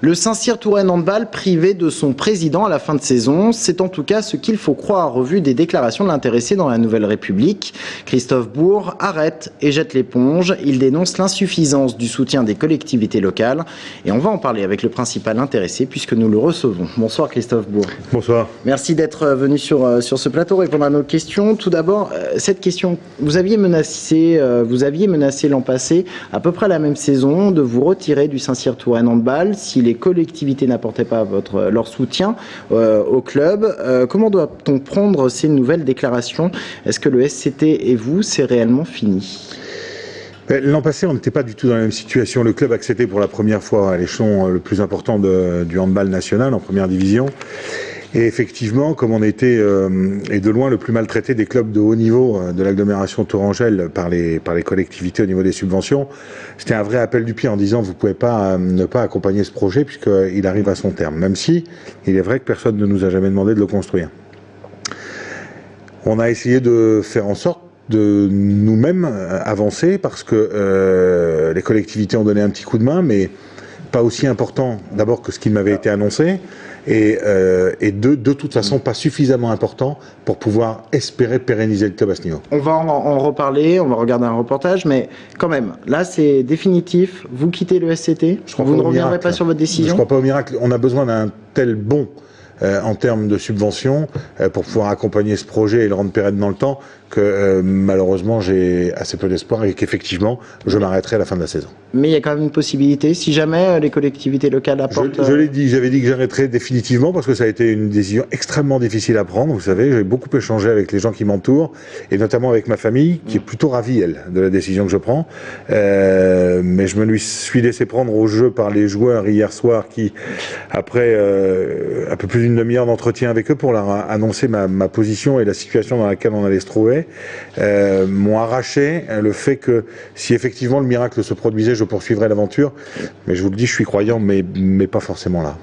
Le Saint-Cyr Touraine Handball privé de son président à la fin de saison, c'est en tout cas ce qu'il faut croire au vu des déclarations de l'intéressé dans la Nouvelle République. Christophe Bourg arrête et jette l'éponge. Il dénonce l'insuffisance du soutien des collectivités locales. Et on va en parler avec le principal intéressé puisque nous le recevons. Bonsoir Christophe Bourg. Bonsoir. Merci d'être venu sur ce plateau répondre à nos questions. Tout d'abord, cette question, vous aviez menacé l'an passé, à peu près la même saison, de vous retirer du Saint-Cyr Touraine Handball si les collectivités n'apportaient pas leur soutien au club. Comment doit-on prendre ces nouvelles déclarations? Est-ce que le SCT et vous, c'est réellement fini? L'an passé, on n'était pas du tout dans la même situation. Le club accédait pour la première fois à l'échelon le plus important du handball national en première division. Et effectivement, comme on était et de loin le plus maltraité des clubs de haut niveau de l'agglomération Tourangelle par les collectivités au niveau des subventions, c'était un vrai appel du pied en disant vous pouvez pas ne pas accompagner ce projet puisqu'il arrive à son terme. Même si il est vrai que personne ne nous a jamais demandé de le construire. On a essayé de faire en sorte de nous-mêmes avancer parce que les collectivités ont donné un petit coup de main, mais pas aussi important d'abord que ce qui m'avait été annoncé et de toute façon pas suffisamment important pour pouvoir espérer pérenniser le club à ce niveau. On va en reparler, on va regarder un reportage, mais quand même, là c'est définitif, vous quittez le SCT, vous ne reviendrez pas sur votre décision? Je ne crois pas au miracle, on a besoin d'un tel bond en termes de subventions pour pouvoir accompagner ce projet et le rendre pérenne dans le temps que malheureusement j'ai assez peu d'espoir et qu'effectivement je m'arrêterai à la fin de la saison. Mais il y a quand même une possibilité, si jamais les collectivités locales apportent... Je l'ai dit, j'avais dit que j'arrêterais définitivement parce que ça a été une décision extrêmement difficile à prendre, vous savez, j'ai beaucoup échangé avec les gens qui m'entourent et notamment avec ma famille qui est plutôt ravie, elle, de la décision que je prends. Mais je me suis laissé prendre au jeu par les joueurs hier soir qui, après un peu plus d'une demi-heure d'entretien avec eux pour leur annoncer ma position et la situation dans laquelle on allait se trouver, m'ont arraché le fait que si effectivement le miracle se produisait, je poursuivrais l'aventure. Mais je vous le dis, je suis croyant, mais pas forcément là.